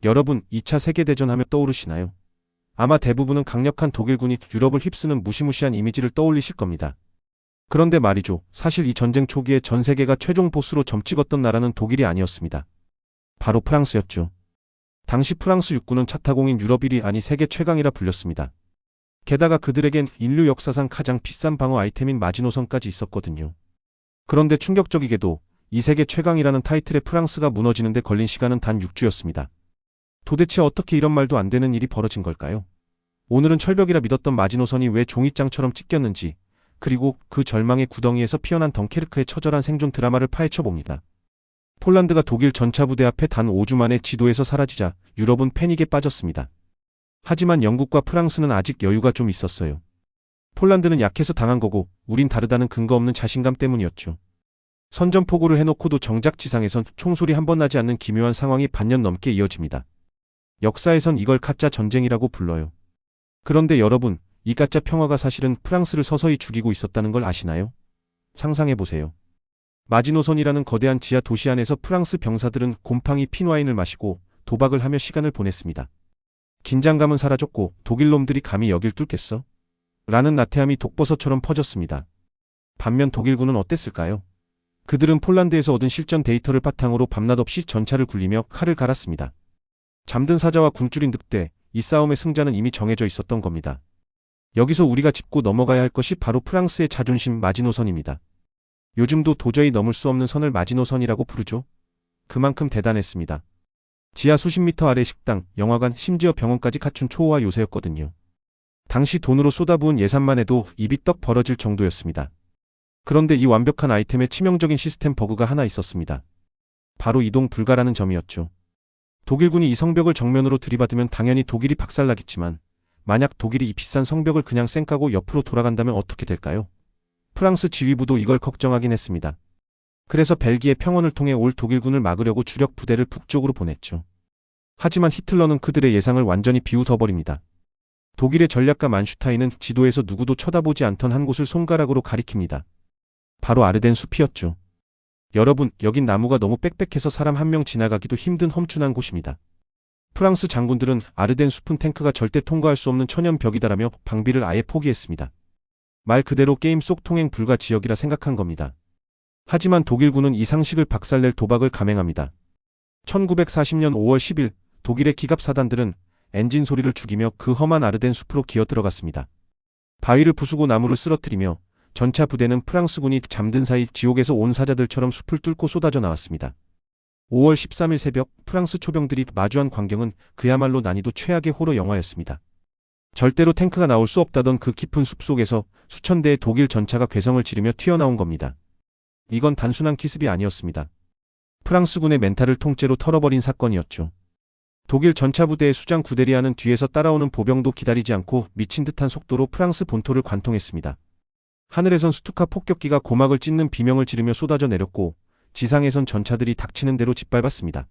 여러분, 2차 세계대전 하면 떠오르시나요? 아마 대부분은 강력한 독일군이 유럽을 휩쓰는 무시무시한 이미지를 떠올리실 겁니다. 그런데 말이죠. 사실 이 전쟁 초기에 전 세계가 최종 보스로 점찍었던 나라는 독일이 아니었습니다. 바로 프랑스였죠. 당시 프랑스 육군은 차타공인 유럽 1위 아니 세계 최강이라 불렸습니다. 게다가 그들에겐 인류 역사상 가장 비싼 방어 아이템인 마지노선까지 있었거든요. 그런데 충격적이게도 이 세계 최강이라는 타이틀에 프랑스가 무너지는데 걸린 시간은 단 6주였습니다. 도대체 어떻게 이런 말도 안 되는 일이 벌어진 걸까요? 오늘은 철벽이라 믿었던 마지노선이 왜 종이장처럼 찢겼는지, 그리고 그 절망의 구덩이에서 피어난 덩케르크의 처절한 생존 드라마를 파헤쳐봅니다. 폴란드가 독일 전차부대 앞에 단 5주 만에 지도에서 사라지자 유럽은 패닉에 빠졌습니다. 하지만 영국과 프랑스는 아직 여유가 좀 있었어요. 폴란드는 약해서 당한 거고 우린 다르다는 근거 없는 자신감 때문이었죠. 선전포고를 해놓고도 정작 지상에선 총소리 한 번 나지 않는 기묘한 상황이 반년 넘게 이어집니다. 역사에선 이걸 가짜 전쟁이라고 불러요. 그런데 여러분, 이 가짜 평화가 사실은 프랑스를 서서히 죽이고 있었다는 걸 아시나요? 상상해보세요. 마지노선이라는 거대한 지하 도시 안에서 프랑스 병사들은 곰팡이 핀 와인을 마시고 도박을 하며 시간을 보냈습니다. 긴장감은 사라졌고 독일 놈들이 감히 여길 뚫겠어? 라는 나태함이 독버섯처럼 퍼졌습니다. 반면 독일군은 어땠을까요? 그들은 폴란드에서 얻은 실전 데이터를 바탕으로 밤낮 없이 전차를 굴리며 칼을 갈았습니다. 잠든 사자와 굶주린 늑대, 이 싸움의 승자는 이미 정해져 있었던 겁니다. 여기서 우리가 짚고 넘어가야 할 것이 바로 프랑스의 자존심 마지노선입니다. 요즘도 도저히 넘을 수 없는 선을 마지노선이라고 부르죠. 그만큼 대단했습니다. 지하 수십 미터 아래 식당, 영화관, 심지어 병원까지 갖춘 초호화 요새였거든요. 당시 돈으로 쏟아부은 예산만 해도 입이 떡 벌어질 정도였습니다. 그런데 이 완벽한 아이템에 치명적인 시스템 버그가 하나 있었습니다. 바로 이동 불가라는 점이었죠. 독일군이 이 성벽을 정면으로 들이받으면 당연히 독일이 박살나겠지만 만약 독일이 이 비싼 성벽을 그냥 쌩까고 옆으로 돌아간다면 어떻게 될까요? 프랑스 지휘부도 이걸 걱정하긴 했습니다. 그래서 벨기에 평원을 통해 올 독일군을 막으려고 주력 부대를 북쪽으로 보냈죠. 하지만 히틀러는 그들의 예상을 완전히 비웃어버립니다. 독일의 전략가 만슈타인은 지도에서 누구도 쳐다보지 않던 한 곳을 손가락으로 가리킵니다. 바로 아르덴 숲이었죠. 여러분, 여긴 나무가 너무 빽빽해서 사람 한 명 지나가기도 힘든 험준한 곳입니다. 프랑스 장군들은 아르덴 숲은 탱크가 절대 통과할 수 없는 천연벽이다라며 방비를 아예 포기했습니다. 말 그대로 게임 속 통행 불가 지역이라 생각한 겁니다. 하지만 독일군은 이 상식을 박살낼 도박을 감행합니다. 1940년 5월 10일 독일의 기갑사단들은 엔진 소리를 죽이며 그 험한 아르덴 숲으로 기어들어갔습니다. 바위를 부수고 나무를 쓰러뜨리며 전차 부대는 프랑스군이 잠든 사이 지옥에서 온 사자들처럼 숲을 뚫고 쏟아져 나왔습니다. 5월 13일 새벽 프랑스 초병들이 마주한 광경은 그야말로 난이도 최악의 호러 영화였습니다. 절대로 탱크가 나올 수 없다던 그 깊은 숲속에서 수천 대의 독일 전차가 괴성을 지르며 튀어나온 겁니다. 이건 단순한 기습이 아니었습니다. 프랑스군의 멘탈을 통째로 털어버린 사건이었죠. 독일 전차부대의 수장 구데리아는 뒤에서 따라오는 보병도 기다리지 않고 미친 듯한 속도로 프랑스 본토를 관통했습니다. 하늘에선 스투카 폭격기가 고막을 찢는 비명을 지르며 쏟아져 내렸고 지상에선 전차들이 닥치는 대로 짓밟았습니다.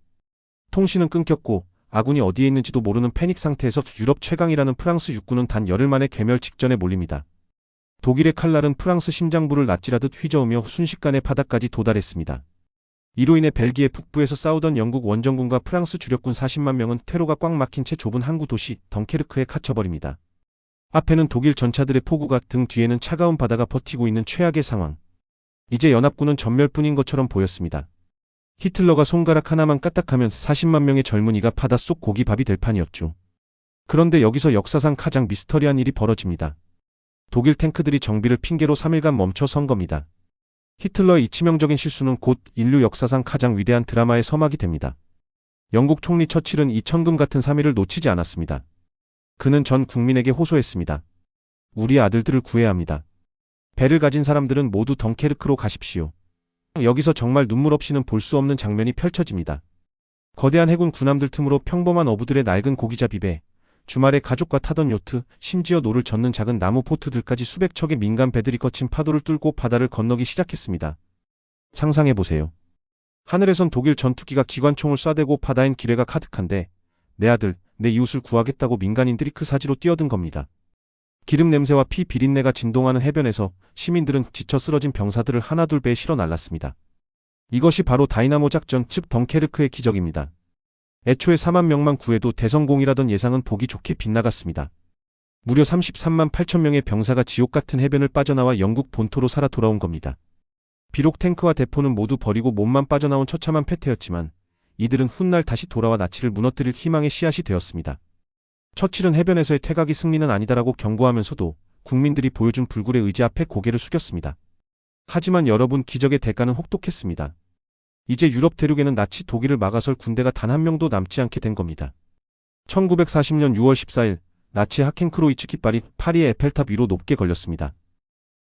통신은 끊겼고 아군이 어디에 있는지도 모르는 패닉 상태에서 유럽 최강이라는 프랑스 육군은 단 열흘 만에 괴멸 직전에 몰립니다. 독일의 칼날은 프랑스 심장부를 납치하듯 휘저으며 순식간에 바다까지 도달했습니다. 이로 인해 벨기에 북부에서 싸우던 영국 원정군과 프랑스 주력군 40만 명은 퇴로가 꽉 막힌 채 좁은 항구 도시 덩케르크에 갇혀버립니다. 앞에는 독일 전차들의 포구가, 등 뒤에는 차가운 바다가 버티고 있는 최악의 상황. 이제 연합군은 전멸뿐인 것처럼 보였습니다. 히틀러가 손가락 하나만 까딱하면 40만 명의 젊은이가 바닷속 고기밥이 될 판이었죠. 그런데 여기서 역사상 가장 미스터리한 일이 벌어집니다. 독일 탱크들이 정비를 핑계로 3일간 멈춰 선 겁니다. 히틀러의 이 치명적인 실수는 곧 인류 역사상 가장 위대한 드라마의 서막이 됩니다. 영국 총리 처칠은 이 천금 같은 3일을 놓치지 않았습니다. 그는 전 국민에게 호소했습니다. 우리 아들들을 구해야 합니다. 배를 가진 사람들은 모두 덩케르크로 가십시오. 여기서 정말 눈물 없이는 볼 수 없는 장면이 펼쳐집니다. 거대한 해군 군함들 틈으로 평범한 어부들의 낡은 고기잡이 배, 주말에 가족과 타던 요트, 심지어 노를 젓는 작은 나무 보트들까지 수백 척의 민간 배들이 거친 파도를 뚫고 바다를 건너기 시작했습니다. 상상해보세요. 하늘에선 독일 전투기가 기관총을 쏴대고 바다엔 기뢰가 가득한데 내 아들, 내 이웃을 구하겠다고 민간인들이 그 사지로 뛰어든 겁니다. 기름 냄새와 피 비린내가 진동하는 해변에서 시민들은 지쳐 쓰러진 병사들을 하나둘 배에 실어 날랐습니다. 이것이 바로 다이나모 작전, 즉 덩케르크의 기적입니다. 애초에 4만 명만 구해도 대성공이라던 예상은 보기 좋게 빗나갔습니다. 무려 33만 8천 명의 병사가 지옥 같은 해변을 빠져나와 영국 본토로 살아 돌아온 겁니다. 비록 탱크와 대포는 모두 버리고 몸만 빠져나온 처참한 패태였지만 이들은 훗날 다시 돌아와 나치를 무너뜨릴 희망의 씨앗이 되었습니다. 처칠은 해변에서의 퇴각이 승리는 아니다라고 경고하면서도 국민들이 보여준 불굴의 의지 앞에 고개를 숙였습니다. 하지만 여러분, 기적의 대가는 혹독했습니다. 이제 유럽 대륙에는 나치 독일을 막아설 군대가 단 한 명도 남지 않게 된 겁니다. 1940년 6월 14일 나치 하켄크로이츠 깃발이 파리의 에펠탑 위로 높게 걸렸습니다.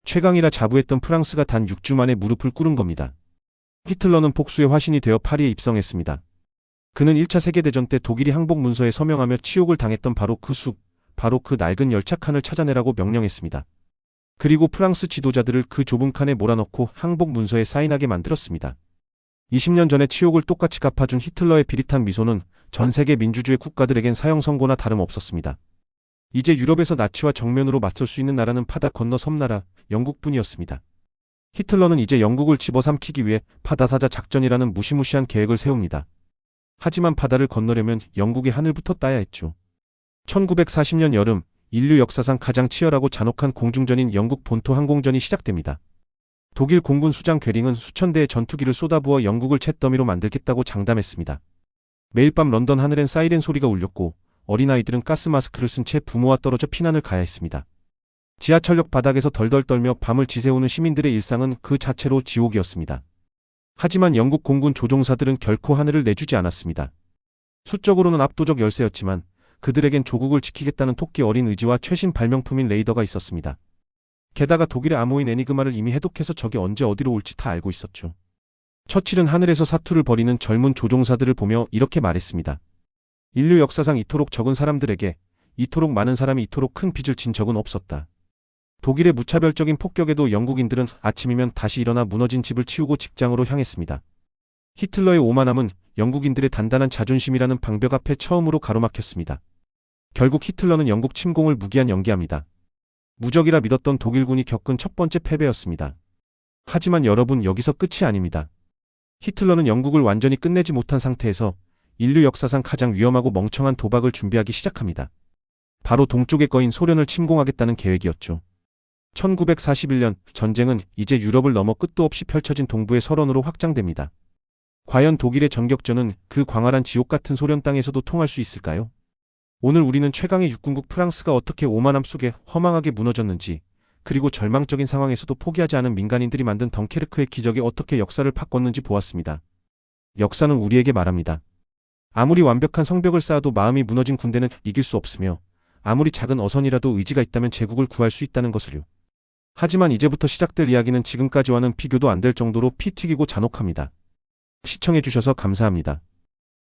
최강이라 자부했던 프랑스가 단 6주 만에 무릎을 꿇은 겁니다. 히틀러는 복수의 화신이 되어 파리에 입성했습니다. 그는 1차 세계대전 때 독일이 항복 문서에 서명하며 치욕을 당했던 바로 그 낡은 열차칸을 찾아내라고 명령했습니다. 그리고 프랑스 지도자들을 그 좁은 칸에 몰아넣고 항복 문서에 사인하게 만들었습니다. 20년 전의 치욕을 똑같이 갚아준 히틀러의 비릿한 미소는 전 세계 민주주의 국가들에겐 사형 선고나 다름없었습니다. 이제 유럽에서 나치와 정면으로 맞설 수 있는 나라는 바다 건너 섬나라 영국뿐이었습니다. 히틀러는 이제 영국을 집어삼키기 위해 바다사자 작전이라는 무시무시한 계획을 세웁니다. 하지만 바다를 건너려면 영국의 하늘부터 따야 했죠. 1940년 여름, 인류 역사상 가장 치열하고 잔혹한 공중전인 영국 본토 항공전이 시작됩니다. 독일 공군 수장 괴링은 수천 대의 전투기를 쏟아부어 영국을 잿더미로 만들겠다고 장담했습니다. 매일 밤 런던 하늘엔 사이렌 소리가 울렸고 어린아이들은 가스 마스크를 쓴 채 부모와 떨어져 피난을 가야 했습니다. 지하철역 바닥에서 덜덜 떨며 밤을 지새우는 시민들의 일상은 그 자체로 지옥이었습니다. 하지만 영국 공군 조종사들은 결코 하늘을 내주지 않았습니다. 수적으로는 압도적 열세였지만 그들에겐 조국을 지키겠다는 토끼 어린 의지와 최신 발명품인 레이더가 있었습니다. 게다가 독일의 암호인 애니그마를 이미 해독해서 적이 언제 어디로 올지 다 알고 있었죠. 처칠은 하늘에서 사투를 벌이는 젊은 조종사들을 보며 이렇게 말했습니다. 인류 역사상 이토록 적은 사람들에게 이토록 많은 사람이 이토록 큰 빚을 진 적은 없었다. 독일의 무차별적인 폭격에도 영국인들은 아침이면 다시 일어나 무너진 집을 치우고 직장으로 향했습니다. 히틀러의 오만함은 영국인들의 단단한 자존심이라는 방벽 앞에 처음으로 가로막혔습니다. 결국 히틀러는 영국 침공을 무기한 연기합니다. 무적이라 믿었던 독일군이 겪은 첫 번째 패배였습니다. 하지만 여러분, 여기서 끝이 아닙니다. 히틀러는 영국을 완전히 끝내지 못한 상태에서 인류 역사상 가장 위험하고 멍청한 도박을 준비하기 시작합니다. 바로 동쪽에 꺼인 소련을 침공하겠다는 계획이었죠. 1941년 전쟁은 이제 유럽을 넘어 끝도 없이 펼쳐진 동부의 설원으로 확장됩니다. 과연 독일의 전격전은 그 광활한 지옥 같은 소련 땅에서도 통할 수 있을까요? 오늘 우리는 최강의 육군국 프랑스가 어떻게 오만함 속에 허망하게 무너졌는지, 그리고 절망적인 상황에서도 포기하지 않은 민간인들이 만든 덩케르크의 기적이 어떻게 역사를 바꿨는지 보았습니다. 역사는 우리에게 말합니다. 아무리 완벽한 성벽을 쌓아도 마음이 무너진 군대는 이길 수 없으며 아무리 작은 어선이라도 의지가 있다면 제국을 구할 수 있다는 것을요. 하지만 이제부터 시작될 이야기는 지금까지와는 비교도 안 될 정도로 피 튀기고 잔혹합니다. 시청해주셔서 감사합니다.